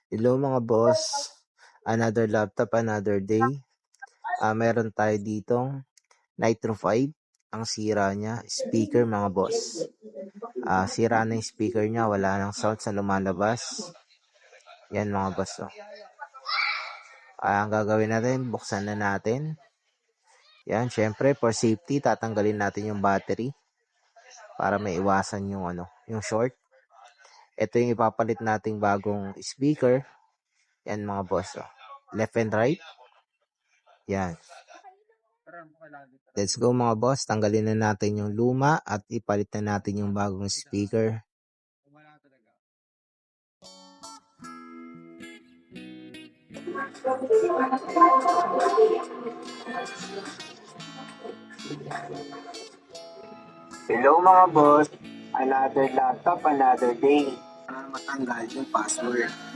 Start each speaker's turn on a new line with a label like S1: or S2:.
S1: Hello mga boss, another laptop, another day. Meron tayo ditong Nitro 5. Ang sira niya, speaker mga boss. Sira na yung speaker niya, wala nang sound sa lumalabas. Yan mga boss. Ang gagawin natin, buksan na natin. Yan, syempre for safety, tatanggalin natin yung battery para maiwasan yung short. Ito yung ipapalit nating bagong speaker. Yan mga boss. Left and right. Yan. Let's go mga boss. Tanggalin na natin yung luma at ipalit na natin yung bagong speaker. Hello mga boss. Another laptop, another day. Para matanggal yung password.